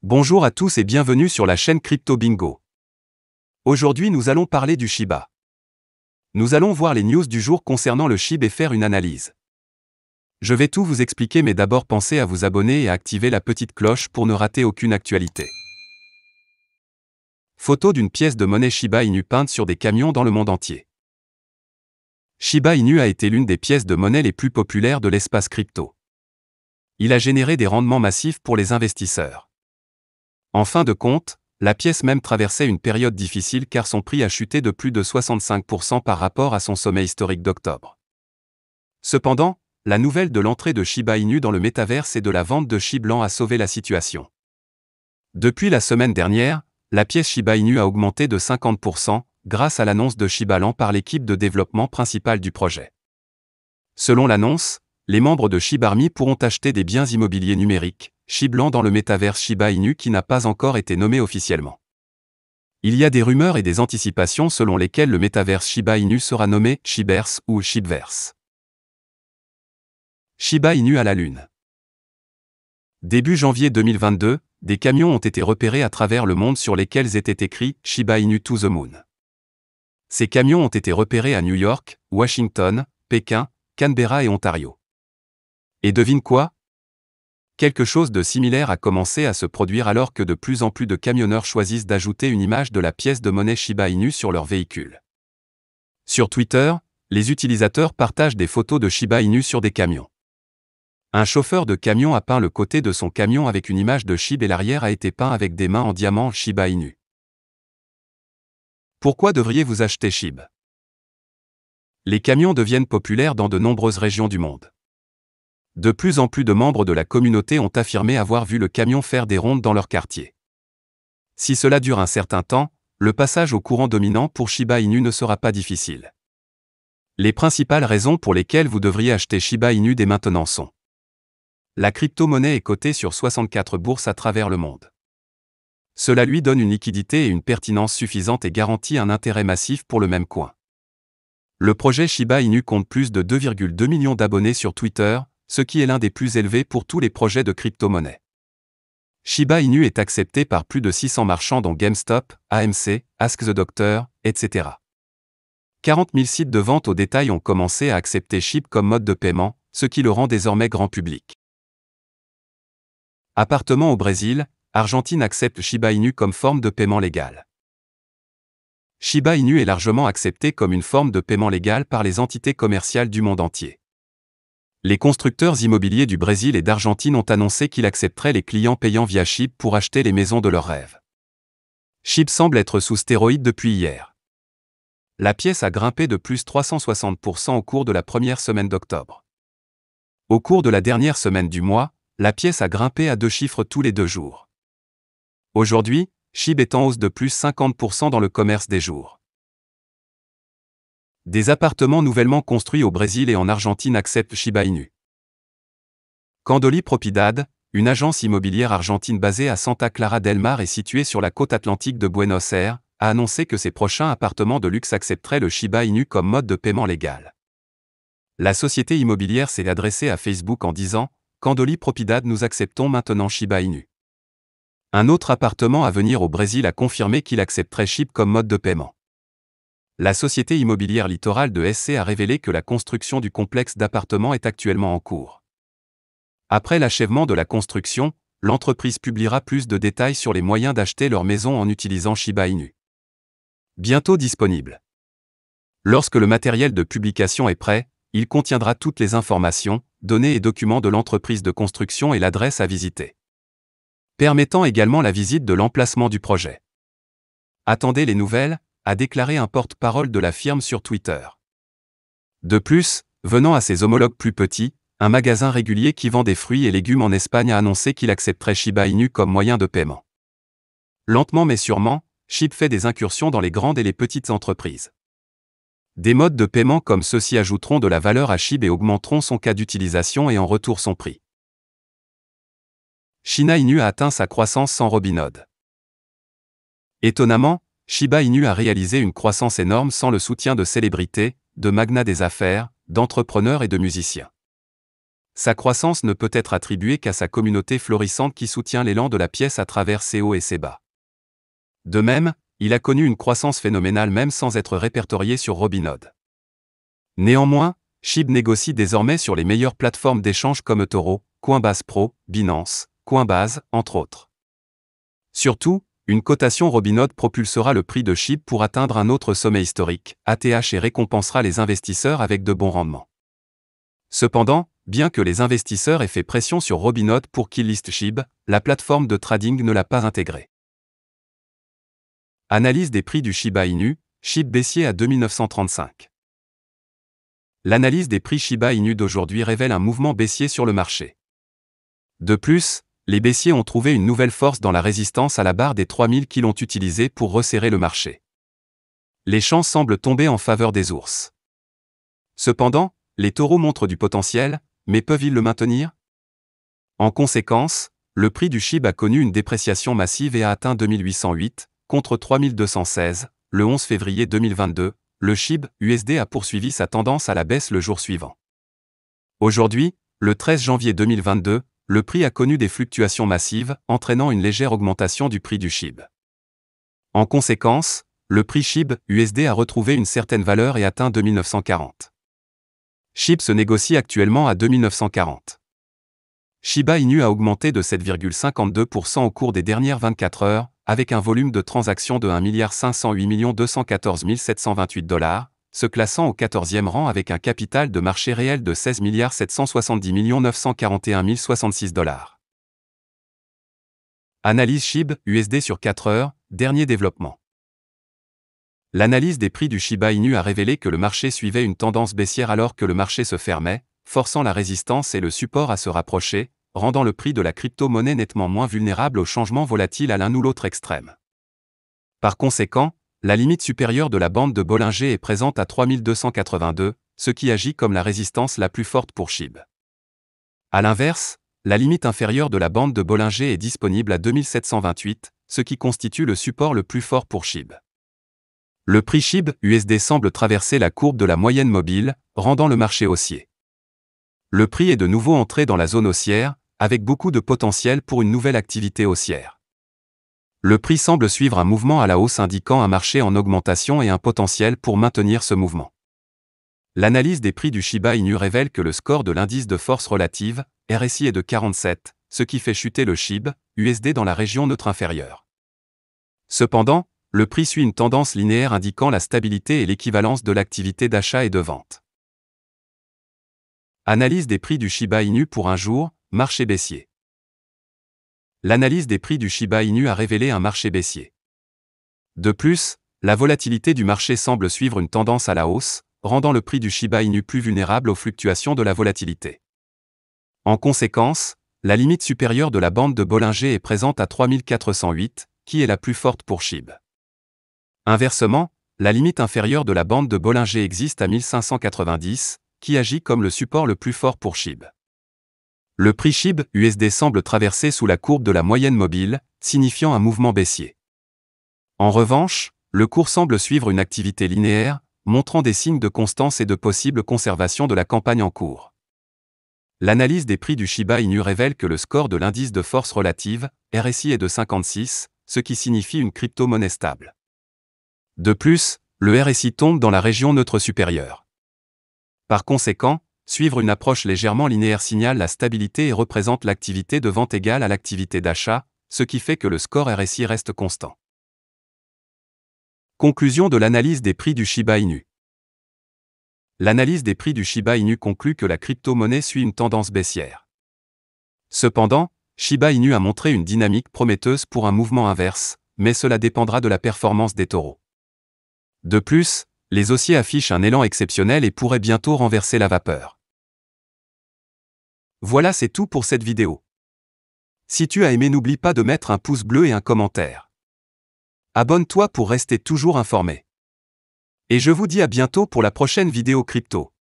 Bonjour à tous et bienvenue sur la chaîne Crypto Bingo. Aujourd'hui nous allons parler du Shiba. Nous allons voir les news du jour concernant le SHIB et faire une analyse. Je vais tout vous expliquer mais d'abord pensez à vous abonner et à activer la petite cloche pour ne rater aucune actualité. Photo d'une pièce de monnaie Shiba Inu peinte sur des camions dans le monde entier. Shiba Inu a été l'une des pièces de monnaie les plus populaires de l'espace crypto. Il a généré des rendements massifs pour les investisseurs. En fin de compte, la pièce même traversait une période difficile car son prix a chuté de plus de 65% par rapport à son sommet historique d'octobre. Cependant, la nouvelle de l'entrée de Shiba Inu dans le métaverse et de la vente de SHIB lent a sauvé la situation. Depuis la semaine dernière, la pièce Shiba Inu a augmenté de 50% grâce à l'annonce de Shiba Lent par l'équipe de développement principale du projet. Selon l'annonce, les membres de SHIB Army pourront acheter des biens immobiliers numériques, SHIB Lent dans le métaverse Shiba Inu qui n'a pas encore été nommé officiellement. Il y a des rumeurs et des anticipations selon lesquelles le métaverse Shiba Inu sera nommé Shibverse ou Shibverse. Shiba Inu à la Lune. Début janvier 2022, des camions ont été repérés à travers le monde sur lesquels était écrit Shiba Inu to the Moon. Ces camions ont été repérés à New York, Washington, Pékin, Canberra et Ontario. Et devine quoi ? Quelque chose de similaire a commencé à se produire alors que de plus en plus de camionneurs choisissent d'ajouter une image de la pièce de monnaie Shiba Inu sur leur véhicule. Sur Twitter, les utilisateurs partagent des photos de Shiba Inu sur des camions. Un chauffeur de camion a peint le côté de son camion avec une image de SHIB et l'arrière a été peint avec des mains en diamant Shiba Inu. Pourquoi devriez-vous acheter SHIB ? Les camions deviennent populaires dans de nombreuses régions du monde. De plus en plus de membres de la communauté ont affirmé avoir vu le camion faire des rondes dans leur quartier. Si cela dure un certain temps, le passage au courant dominant pour Shiba Inu ne sera pas difficile. Les principales raisons pour lesquelles vous devriez acheter Shiba Inu dès maintenant sont: la crypto-monnaie est cotée sur 64 bourses à travers le monde. Cela lui donne une liquidité et une pertinence suffisantes et garantit un intérêt massif pour le même coin. Le projet Shiba Inu compte plus de 2,2 millions d'abonnés sur Twitter, ce qui est l'un des plus élevés pour tous les projets de crypto-monnaie. Shiba Inu est accepté par plus de 600 marchands dont GameStop, AMC, Ask the Doctor, etc. 40 000 sites de vente au détail ont commencé à accepter SHIB comme mode de paiement, ce qui le rend désormais grand public. Appartement au Brésil, Argentine accepte Shiba Inu comme forme de paiement légal. Shiba Inu est largement accepté comme une forme de paiement légal par les entités commerciales du monde entier. Les constructeurs immobiliers du Brésil et d'Argentine ont annoncé qu'ils accepteraient les clients payant via SHIB pour acheter les maisons de leurs rêves. SHIB semble être sous stéroïdes depuis hier. La pièce a grimpé de plus 360% au cours de la première semaine d'octobre. Au cours de la dernière semaine du mois, la pièce a grimpé à 2 chiffres tous les 2 jours. Aujourd'hui, SHIB est en hausse de plus 50% dans le commerce des jours. Des appartements nouvellement construits au Brésil et en Argentine acceptent Shiba Inu. Candoli Propiedad, une agence immobilière argentine basée à Santa Clara del Mar et située sur la côte atlantique de Buenos Aires, a annoncé que ses prochains appartements de luxe accepteraient le Shiba Inu comme mode de paiement légal. La société immobilière s'est adressée à Facebook en disant « Candoli Propiedad, nous acceptons maintenant Shiba Inu ». Un autre appartement à venir au Brésil a confirmé qu'il accepterait SHIB comme mode de paiement. La société immobilière Littoral de SC a révélé que la construction du complexe d'appartements est actuellement en cours. Après l'achèvement de la construction, l'entreprise publiera plus de détails sur les moyens d'acheter leur maison en utilisant Shiba Inu. Bientôt disponible. Lorsque le matériel de publication est prêt, il contiendra toutes les informations, données et documents de l'entreprise de construction et l'adresse à visiter. Permettant également la visite de l'emplacement du projet. Attendez les nouvelles, a déclaré un porte-parole de la firme sur Twitter. De plus, venant à ses homologues plus petits, un magasin régulier qui vend des fruits et légumes en Espagne a annoncé qu'il accepterait Shiba Inu comme moyen de paiement. Lentement mais sûrement, SHIB fait des incursions dans les grandes et les petites entreprises. Des modes de paiement comme ceux-ci ajouteront de la valeur à SHIB et augmenteront son cas d'utilisation et en retour son prix. Shiba Inu a atteint sa croissance sans Robinhood. Étonnamment, Shiba Inu a réalisé une croissance énorme sans le soutien de célébrités, de magnats des affaires, d'entrepreneurs et de musiciens. Sa croissance ne peut être attribuée qu'à sa communauté florissante qui soutient l'élan de la pièce à travers ses hauts et ses bas. De même, il a connu une croissance phénoménale même sans être répertorié sur Robinhood. Néanmoins, SHIB négocie désormais sur les meilleures plateformes d'échange comme eToro, Coinbase Pro, Binance, Coinbase, entre autres. Surtout, une cotation Robinhood propulsera le prix de SHIB pour atteindre un autre sommet historique, ATH, et récompensera les investisseurs avec de bons rendements. Cependant, bien que les investisseurs aient fait pression sur Robinhood pour qu'il liste SHIB, la plateforme de trading ne l'a pas intégré. Analyse des prix du Shiba Inu, SHIB baissier à 2935. L'analyse des prix Shiba Inu d'aujourd'hui révèle un mouvement baissier sur le marché. De plus, les baissiers ont trouvé une nouvelle force dans la résistance à la barre des 3000 qu'ils ont utilisée pour resserrer le marché. Les chances semblent tomber en faveur des ours. Cependant, les taureaux montrent du potentiel, mais peuvent-ils le maintenir? En conséquence, le prix du SHIB a connu une dépréciation massive et a atteint 2808, contre 3216, le 11 février 2022, le SHIB USD a poursuivi sa tendance à la baisse le jour suivant. Aujourd'hui, le 13 janvier 2022, le prix a connu des fluctuations massives, entraînant une légère augmentation du prix du SHIB. En conséquence, le prix SHIB USD a retrouvé une certaine valeur et atteint 2940. SHIB se négocie actuellement à 2940. Shiba Inu a augmenté de 7,52% au cours des dernières 24 heures, avec un volume de transactions de 1 508 214 728 $, se classant au 14e rang avec un capital de marché réel de 16 770 941 066 $. Analyse SHIB USD sur 4 heures, dernier développement. L'analyse des prix du Shiba Inu a révélé que le marché suivait une tendance baissière alors que le marché se fermait, forçant la résistance et le support à se rapprocher, rendant le prix de la crypto-monnaie nettement moins vulnérable aux changements volatiles à l'un ou l'autre extrême. Par conséquent, la limite supérieure de la bande de Bollinger est présente à 3282, ce qui agit comme la résistance la plus forte pour SHIB. A l'inverse, la limite inférieure de la bande de Bollinger est disponible à 2728, ce qui constitue le support le plus fort pour SHIB. Le prix SHIB USD semble traverser la courbe de la moyenne mobile, rendant le marché haussier. Le prix est de nouveau entré dans la zone haussière, avec beaucoup de potentiel pour une nouvelle activité haussière. Le prix semble suivre un mouvement à la hausse indiquant un marché en augmentation et un potentiel pour maintenir ce mouvement. L'analyse des prix du Shiba Inu révèle que le score de l'indice de force relative, RSI, est de 47, ce qui fait chuter le SHIB USD dans la région neutre inférieure. Cependant, le prix suit une tendance linéaire indiquant la stabilité et l'équivalence de l'activité d'achat et de vente. Analyse des prix du Shiba Inu pour un jour, marché baissier. L'analyse des prix du Shiba Inu a révélé un marché baissier. De plus, la volatilité du marché semble suivre une tendance à la hausse, rendant le prix du Shiba Inu plus vulnérable aux fluctuations de la volatilité. En conséquence, la limite supérieure de la bande de Bollinger est présente à 3408, qui est la plus forte pour SHIB. Inversement, la limite inférieure de la bande de Bollinger existe à 1590, qui agit comme le support le plus fort pour SHIB. Le prix SHIB USD semble traverser sous la courbe de la moyenne mobile, signifiant un mouvement baissier. En revanche, le cours semble suivre une activité linéaire, montrant des signes de constance et de possible conservation de la campagne en cours. L'analyse des prix du Shiba Inu révèle que le score de l'indice de force relative, RSI, est de 56, ce qui signifie une crypto-monnaie stable. De plus, le RSI tombe dans la région neutre supérieure. Par conséquent, suivre une approche légèrement linéaire signale la stabilité et représente l'activité de vente égale à l'activité d'achat, ce qui fait que le score RSI reste constant. Conclusion de l'analyse des prix du Shiba Inu. L'analyse des prix du Shiba Inu conclut que la crypto-monnaie suit une tendance baissière. Cependant, Shiba Inu a montré une dynamique prometteuse pour un mouvement inverse, mais cela dépendra de la performance des taureaux. De plus, les haussiers affichent un élan exceptionnel et pourraient bientôt renverser la vapeur. Voilà, c'est tout pour cette vidéo. Si tu as aimé, n'oublie pas de mettre un pouce bleu et un commentaire. Abonne-toi pour rester toujours informé. Et je vous dis à bientôt pour la prochaine vidéo crypto.